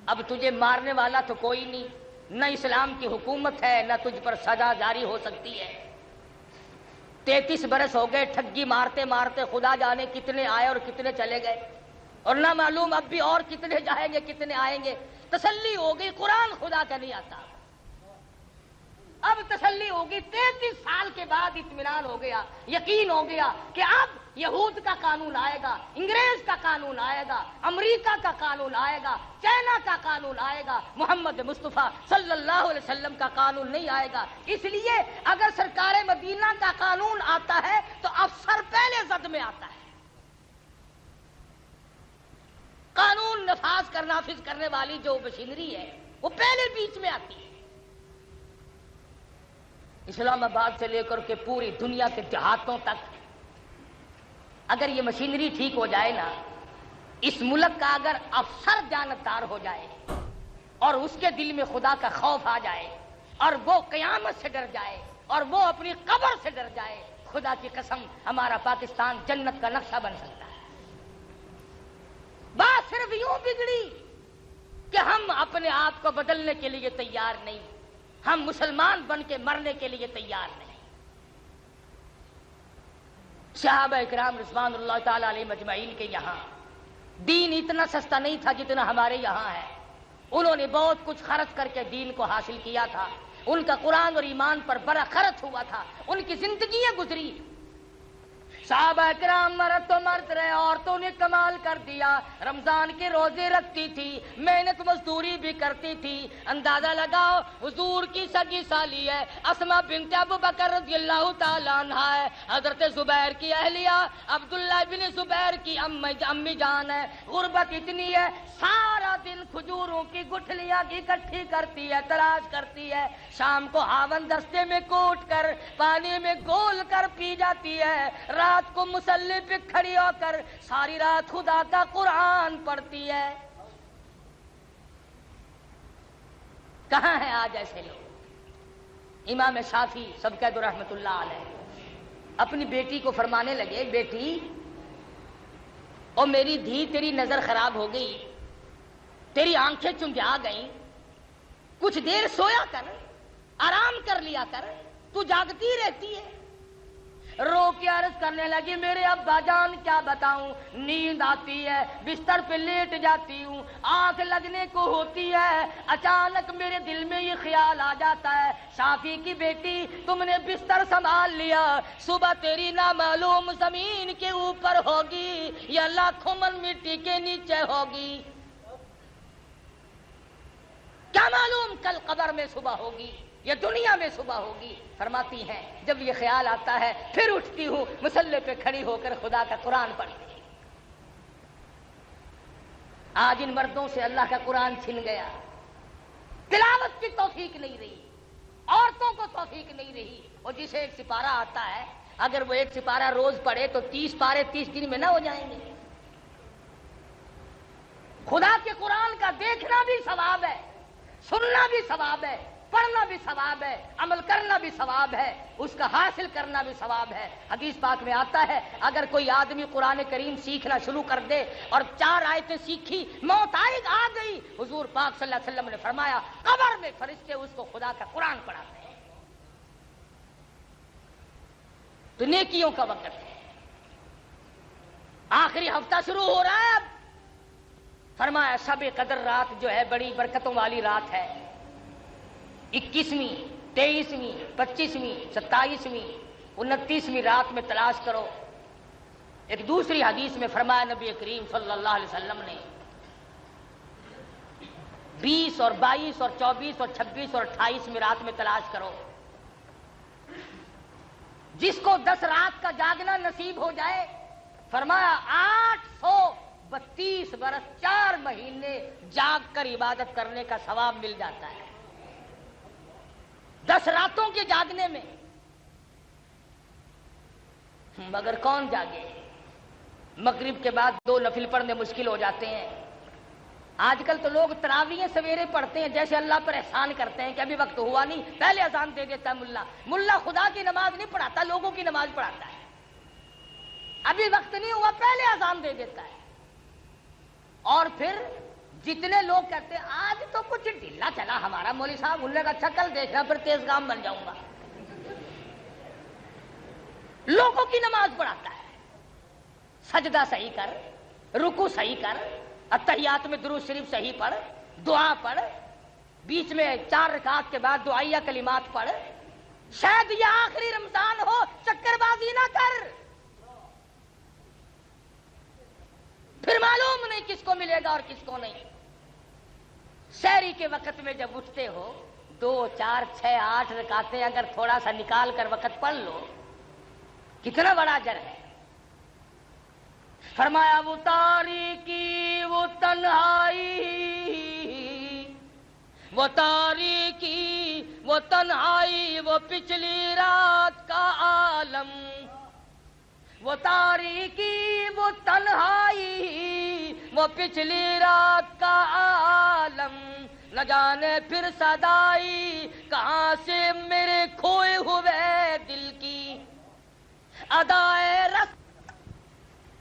اب تجھے مارنے والا تو کوئی نہیں، نہ اسلام کی حکومت ہے، نہ تجھ پر سزا جاری ہو سکتی ہے۔ 33 برس ہو گئے ٹھگی مارتے مارتے، خدا جانے کتنے آئے اور کتنے چلے گئے، اور نہ معلوم اب بھی اور کتنے جائیں گے کتنے آئیں گے۔ تسلی ہو گئی قرآن خدا کا نہیں آتا، اب تسلی ہوگی، 33 سال کے بعد اطمینان ہو گیا، یقین ہو گیا کہ اب یہود کا قانون آئے گا، انگریز کا قانون آئے گا، امریکہ کا قانون آئے گا، چائنا کا قانون آئے گا، محمد مصطفیٰ صلی اللہ علیہ وسلم کا قانون نہیں آئے گا۔ اس لیے اگر سرکار مدینہ کا قانون آتا ہے تو افسر پہلے زد میں آتا ہے، قانون نافذ کرنے والی جو مشینری ہے وہ پہلے بیچ میں آتی ہے۔ اسلام آباد سے لے کر کے پوری دنیا کے دیہاتوں تک اگر یہ مشینری ٹھیک ہو جائے نا، اس ملک کا اگر افسر جانبدار ہو جائے اور اس کے دل میں خدا کا خوف آ جائے اور وہ قیامت سے ڈر جائے اور وہ اپنی قبر سے ڈر جائے، خدا کی قسم ہمارا پاکستان جنت کا نقشہ بن سکتا ہے۔ بات صرف یوں بگڑی کہ ہم اپنے آپ کو بدلنے کے لیے تیار نہیں، ہم مسلمان بن کے مرنے کے لیے تیار نہیں۔ صحابہ اکرام رضوان اللہ تعالی علیہ مجمعین کے یہاں دین اتنا سستا نہیں تھا جتنا ہمارے یہاں ہے، انہوں نے بہت کچھ خرچ کر کے دین کو حاصل کیا تھا، ان کا قرآن اور ایمان پر بڑا خرچ ہوا تھا، ان کی زندگیاں گزری۔ صحابہ کرام مرد تو مرد رہے، عورتوں نے کمال کر دیا، رمضان کے روزے رکھتی تھی، محنت مزدوری بھی کرتی تھی۔ اندازہ لگاؤ حضور کی سگی سالی ہے، اسماء بنت ابو بکر رضی اللہ تعالیٰ عنہ ہے، حضرت زبیر کی اہلیہ عبداللہ بن زبیر کی امی جان ہے۔ غربت اتنی ہے سارا دن کھجوروں کی گٹھلیاں اکٹھی کرتی ہے، تلاش کرتی ہے، شام کو ہاون دستے میں کوٹ کر پانی میں گول کر پی جاتی ہے، رات کو مصلی پہ کھڑی ہو کر ساری رات خدا کا قرآن پڑھتی ہے۔ کہاں ہیں آج ایسے لوگ؟ امام شافعی سبقت رحمت اللہ علیہ اپنی بیٹی کو فرمانے لگے، بیٹی او میری دھی، تیری نظر خراب ہو گئی، تیری آنکھیں چنجھا گئیں، کچھ دیر سویا کر، آرام کر لیا کر، تو جاگتی رہتی ہے۔ رو کے عرض کرنے لگی، میرے ابا جان کیا بتاؤں، نیند آتی ہے، بستر پہ لیٹ جاتی ہوں، آنکھ لگنے کو ہوتی ہے، اچانک میرے دل میں یہ خیال آ جاتا ہے، شافی کی بیٹی تم نے بستر سنبھال لیا، صبح تیری نامعلوم زمین کے اوپر ہوگی یا لاکھوں من مٹی کے نیچے ہوگی، کیا معلوم کل قبر میں صبح ہوگی۔ یہ دنیا میں صبح ہوگی. فرماتی ہیں جب یہ خیال آتا ہے پھر اٹھتی ہوں, مصلی پہ کھڑی ہو کر خدا کا قرآن پڑھتی. آج ان مردوں سے اللہ کا قرآن چھن گیا. تلاوت کی توفیق نہیں رہی, عورتوں کو توفیق نہیں رہی. اور جسے ایک سپارہ آتا ہے, اگر وہ ایک سپارہ روز پڑھے تو 30 پارے 30 دن میں نہ ہو جائیں گے. خدا کے قرآن کا دیکھنا بھی ثواب ہے, سننا بھی ثواب ہے, پڑھنا بھی ثواب ہے, عمل کرنا بھی ثواب ہے, اس کا حاصل کرنا بھی ثواب ہے. حدیث پاک میں آتا ہے اگر کوئی آدمی قرآن کریم سیکھنا شروع کر دے اور 4 آیتیں سیکھی, موت آ گئی, حضور پاک صلی اللہ علیہ وسلم نے فرمایا قبر میں فرشتے اس کو خدا کا قرآن پڑھاتے ہیں. تو نیکیوں کا وقت ہے. آخری ہفتہ شروع ہو رہا ہے. اب فرمایا شب قدر رات جو ہے بڑی برکتوں والی رات ہے. 21ویں 23ویں 25ویں 27ویں 29ویں رات میں تلاش کرو. ایک دوسری حدیث میں فرمایا نبی کریم صلی اللہ علیہ وسلم نے 20 اور 22 اور 24 اور 26 اور 28ویں رات میں تلاش کرو. جس کو 10 رات کا جاگنا نصیب ہو جائے, فرمایا 832 برس 4 مہینے جاگ کر عبادت کرنے کا ثواب مل جاتا ہے. 10 راتوں کے جاگنے میں. مگر کون جاگے؟ مغرب کے بعد 2 نفل پڑھنے مشکل ہو جاتے ہیں. آج کل تو لوگ تراویحیں سویرے پڑھتے ہیں, جیسے اللہ پر احسان کرتے ہیں کہ ابھی وقت ہوا نہیں, پہلے اذان دے دیتا ہے ملا خدا کی نماز نہیں پڑھاتا, لوگوں کی نماز پڑھاتا ہے. ابھی وقت نہیں ہوا پہلے اذان دے دیتا ہے. اور پھر جتنے لوگ کہتے ہیں آج تو کچھ ڈھیلا چلا ہمارا مولوی صاحب, انہوں نے کہا اچھا کل دیکھنا پھر تیز گام بن جاؤں گا. لوگوں کی نماز پڑھاتا ہے. سجدہ صحیح کر, رکوع صحیح کر, اتحیات میں درود شریف صحیح پڑھ, دعا پڑھ, بیچ میں 4 رکعت کے بعد دعائیہ کلمات پڑھ. شاید یہ آخری رمضان ہو, چکر بازی نہ کر. پھر معلوم نہیں کس کو ملے گا اور کس کو نہیں. سحری کے وقت میں جب اٹھتے ہو 2 4 6 8 رکعتیں اگر تھوڑا سا نکال کر وقت پڑھ لو, کتنا بڑا اجر ہے. فرمایا وہ تاریکی وہ تنہائی, وہ تاریکی وہ تنہائی, وہ پچھلی رات کا عالم. وہ تاریکی وہ تنہائی, وہ پچھلی رات کا عالم. نہ جانے پھر صدائی کہاں سے میرے کھوئے ہوئے دل کی ادائے رس.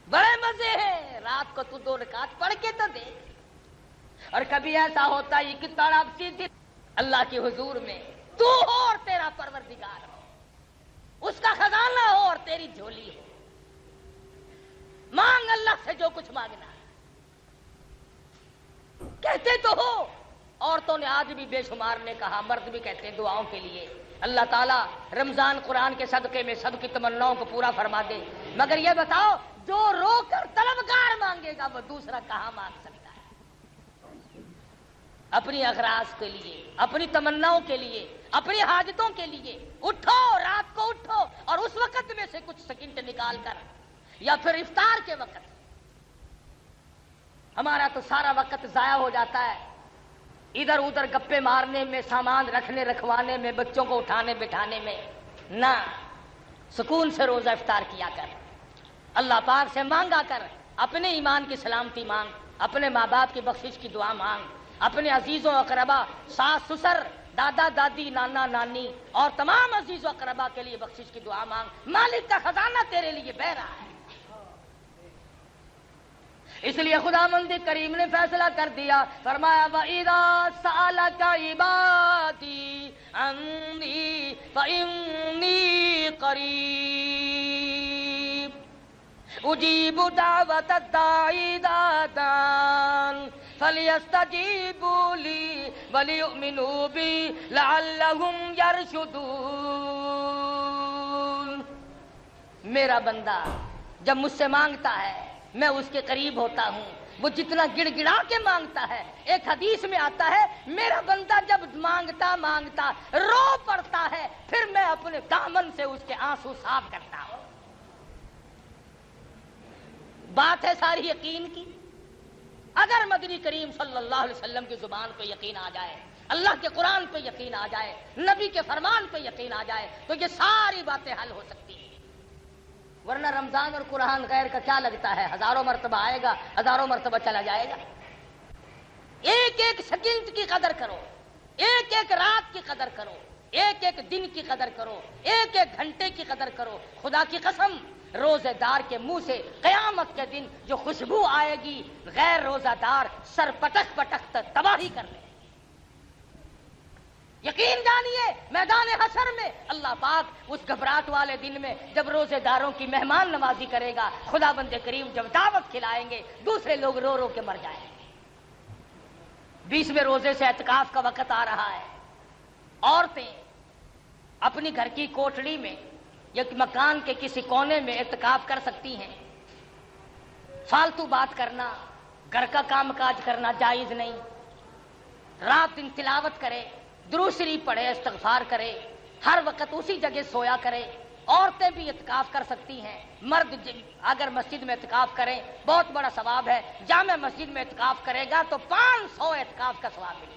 بڑے مزے ہیں. رات کو تو 2 رکعت پڑھ کے تو دیکھ. اور کبھی ایسا ہوتا ہے کہ تڑپ سیدھی اللہ کے حضور میں تو ہو اور تیرا پروردگار ہو, اس کا خزانہ ہو اور تیری جھولی ہو. مانگ اللہ سے جو کچھ مانگنا ہے. کہتے تو ہو. عورتوں نے آج بھی بے شمار نے کہا, مرد بھی کہتے ہیں دعاؤں کے لیے اللہ تعالیٰ رمضان قرآن کے صدقے میں سب کی تمناؤں کو پورا فرما دے. مگر یہ بتاؤ جو رو کر طلبگار مانگے گا وہ دوسرا کہاں مانگ سکتا ہے؟ اپنی اغراض کے لیے, اپنی تمناؤں کے لیے, اپنی حاجتوں کے لیے اٹھو, رات کو اٹھو اور اس وقت میں سے کچھ سیکنڈ نکال کر, یا پھر افطار کے وقت. ہمارا تو سارا وقت ضائع ہو جاتا ہے ادھر ادھر گپے مارنے میں, سامان رکھنے رکھوانے میں, بچوں کو اٹھانے بٹھانے میں. نہ, سکون سے روزہ افطار کیا کر, اللہ پاک سے مانگا کر. اپنے ایمان کی سلامتی مانگ, اپنے ماں باپ کی بخشش کی دعا مانگ, اپنے عزیزوں اقربا, ساس سسر, دادا دادی, نانا نانی اور تمام عزیز و اقربا کے لیے بخشش کی دعا مانگ. مالک کا خزانہ تیرے لیے بہ رہا ہے. اس لیے خدا مند کریم نے فیصلہ کر دیا, فرمایا وَإِذَا سَأَلَكَ عِبَادِي عَنِّي فَإِنِّي قَرِيبٌ أُجِيبُ دَعْوَةَ الدَّاعِ إِذَا دَعَانِ فَلْيَسْتَجِيبُوا لِي وَلْيُؤْمِنُوا بِي لَعَلَّهُمْ يَرْشُدُونَ. میرا بندہ جب مجھ سے مانگتا ہے میں اس کے قریب ہوتا ہوں. وہ جتنا گڑ گڑا کے مانگتا ہے، ایک حدیث میں آتا ہے میرا بندہ جب مانگتا مانگتا رو پڑتا ہے پھر میں اپنے دامن سے اس کے آنسو صاف کرتا ہوں۔ بات ہے ساری یقین کی۔ اگر مدنی کریم صلی اللہ علیہ وسلم کی زبان پہ یقین آ جائے، اللہ کے قرآن پہ یقین آ جائے، نبی کے فرمان پہ یقین آ جائے تو یہ ساری باتیں حل ہو سکتی ہیں۔ ورنہ رمضان اور قرآن غیر کا کیا لگتا ہے؟ ہزاروں مرتبہ آئے گا، ہزاروں مرتبہ چلا جائے گا۔ ایک ایک سیکنڈ کی قدر کرو، ایک ایک رات کی قدر کرو، ایک ایک دن کی قدر کرو، ایک ایک گھنٹے کی قدر کرو۔ خدا کی قسم روزے دار کے منہ سے قیامت کے دن جو خوشبو آئے گی غیر روزہ دار سر پٹک پٹک تباہی کر لے۔ یقین جانیے میدان حشر میں اللہ پاک اس گھبراہٹ والے دن میں جب روزے داروں کی مہمان نوازی کرے گا، خدا بند کریم جب دعوت کھلائیں گے دوسرے لوگ رو رو کے مر جائیں گے۔ 20ویں روزے سے اعتکاف کا وقت آ رہا ہے۔ عورتیں اپنی گھر کی کوٹڑی میں یا مکان کے کسی کونے میں اعتکاف کر سکتی ہیں۔ فالتو بات کرنا، گھر کا کام کاج کرنا جائز نہیں۔ رات دن تلاوت کرے، درود شریف پڑھے، استغفار کرے، ہر وقت اسی جگہ سویا کرے۔ عورتیں بھی اعتکاف کر سکتی ہیں۔ مرد اگر مسجد میں اعتکاف کریں بہت بڑا ثواب ہے۔ جامع مسجد میں اعتکاف کرے گا تو 500 اعتکاف کا ثواب ملے گا۔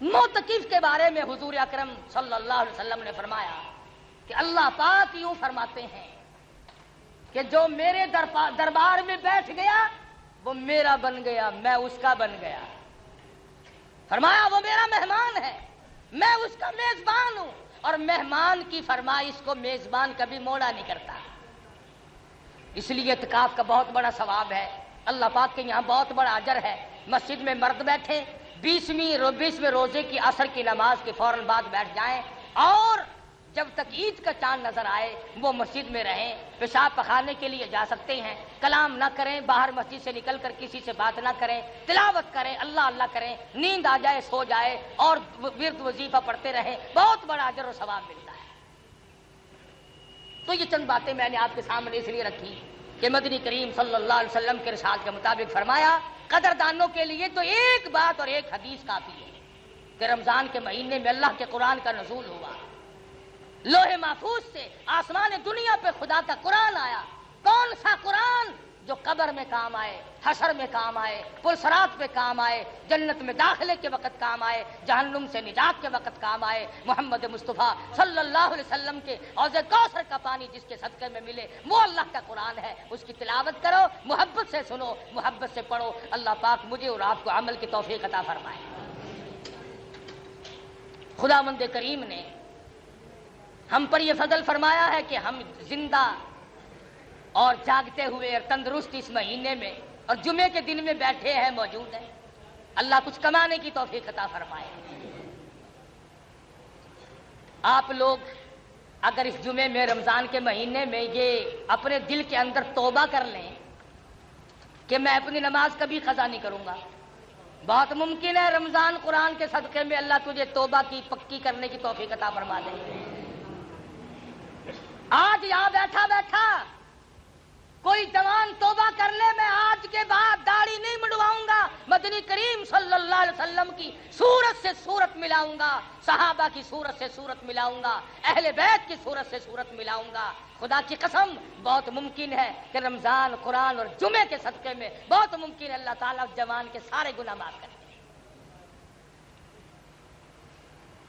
معتکف کے بارے میں حضور اکرم صلی اللہ علیہ وسلم نے فرمایا کہ اللہ پاک یوں فرماتے ہیں کہ جو میرے دربار میں بیٹھ گیا وہ میرا بن گیا، میں اس کا بن گیا۔ فرمایا وہ میرا مہمان ہے، میں اس کا میزبان ہوں، اور مہمان کی فرمائش کو میزبان کبھی موڑا نہیں کرتا۔ اس لیے اعتکاف کا بہت بڑا ثواب ہے، اللہ پاک کے یہاں بہت بڑا اجر ہے۔ مسجد میں مرد بیٹھے 20ویں روزے کی عصر کی نماز کے فوراً بعد بیٹھ جائیں، اور جب تک عید کا چاند نظر آئے وہ مسجد میں رہیں۔ پیشاب پخانے کے لیے جا سکتے ہیں، کلام نہ کریں، باہر مسجد سے نکل کر کسی سے بات نہ کریں، تلاوت کریں، اللہ اللہ کریں، نیند آ جائے سو جائے اور ورد وظیفہ پڑھتے رہیں، بہت بڑا اجر و ثواب ملتا ہے۔ تو یہ چند باتیں میں نے آپ کے سامنے اس لیے رکھی کہ مدنی کریم صلی اللہ علیہ وسلم کے ارشاد کے مطابق فرمایا قدردانوں کے لیے تو ایک بات اور ایک حدیث کافی ہے کہ رمضان کے مہینے میں اللہ کے قرآن کا نزول ہوا، لوح محفوظ سے آسمان دنیا پہ خدا کا قرآن آیا۔ کون سا قرآن؟ جو قبر میں کام آئے، حشر میں کام آئے، پرصراط پہ کام آئے، جنت میں داخلے کے وقت کام آئے، جہنم سے نجات کے وقت کام آئے۔ محمد مصطفیٰ صلی اللہ علیہ وسلم کے حوض کوثر کا پانی جس کے صدقے میں ملے وہ اللہ کا قرآن ہے۔ اس کی تلاوت کرو، محبت سے سنو، محبت سے پڑھو۔ اللہ پاک مجھے اور آپ کو عمل کی توفیق عطا فرمائے۔ خداوند کریم نے ہم پر یہ فضل فرمایا ہے کہ ہم زندہ اور جاگتے ہوئے اور تندرست اس مہینے میں اور جمعے کے دن میں بیٹھے ہیں، موجود ہیں۔ اللہ کچھ کمانے کی توفیق عطا فرمائے۔ آپ لوگ اگر اس جمعے میں رمضان کے مہینے میں یہ اپنے دل کے اندر توبہ کر لیں کہ میں اپنی نماز کبھی قضا نہیں کروں گا، بہت ممکن ہے رمضان قرآن کے صدقے میں اللہ تجھے توبہ کی پکی کرنے کی توفیق عطا فرما دے۔ آج یہاں بیٹھا بیٹھا کوئی جوان توبہ کر لے میں آج کے بعد داڑھی نہیں منڈواؤں گا، مدنی کریم صلی اللہ علیہ وسلم کی صورت سے صورت ملاؤں گا، صحابہ کی صورت سے صورت ملاؤں گا، اہل بیت کی صورت سے صورت ملاؤں گا۔ خدا کی قسم بہت ممکن ہے کہ رمضان قرآن اور جمعے کے صدقے میں بہت ممکن ہے اللہ تعالیٰ جوان کے سارے گناہ معاف کر دے۔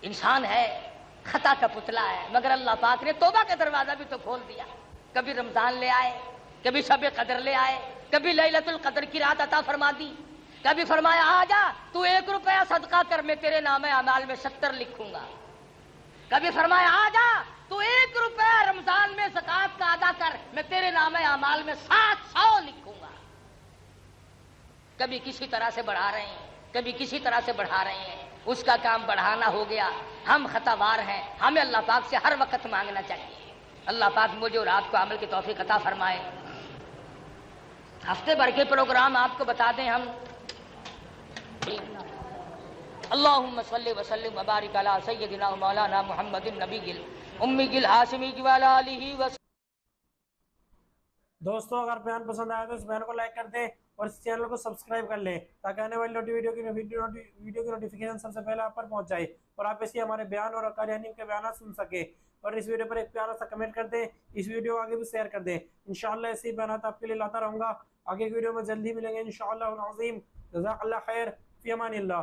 انسان ہے، خطا کا پتلا ہے، مگر اللہ پاک نے توبہ کا دروازہ بھی تو کھول دیا۔ کبھی رمضان لے آئے، کبھی شب قدر لے آئے، کبھی لیلۃ القدر کی رات عطا فرما دی، کبھی فرمایا آ جا تو 1 روپیہ صدقہ کر میں تیرے نام اعمال میں 70 لکھوں گا، کبھی فرمایا آ جا تو 1 روپیہ رمضان میں زکوٰۃ کا ادا کر میں تیرے نام اعمال میں 700 لکھوں گا۔ کبھی کسی طرح سے بڑھا رہے ہیں، کبھی کسی طرح سے بڑھا رہے ہیں، اس کا کام بڑھانا ہو گیا۔ ہم خطاوار ہیں، ہمیں اللہ پاک سے ہر وقت مانگنا چاہیے۔ اللہ پاک مجھے اور آپ کو عمل کی توفیق عطا فرمائے۔ ہفتے بھر کے پروگرام آپ کو بتا دیں ہم۔ اللہم صلی وسلم وبارک علی سیدنا و مولانا محمد النبی الأمی الہاشمی وعلی آلہ وسلم۔ دوستوں اگر بیان پسند آیا تو اس بیان کو لائک کر دیں اور اس چینل کو سبسکرائب کر لیں تاکہ آنے والی ویڈیو کی نوٹیفیکیشن سب سے پہلے آپ پر پہنچ جائے اور آپ اسی ہمارے بیان اور قاری حنیف کے بیانات سن سکیں. اور اس ویڈیو پر ایک پیارا سا کمنٹ کر دیں, اس ویڈیو آگے بھی شیئر کر دیں. انشاءاللہ ایسی بیانات آپ کے لیے لاتا رہوں گا. آگے کی ویڈیو میں جلدی ملیں گے انشاءاللہ العظیم. جزاک اللہ خیر. فی امان اللہ.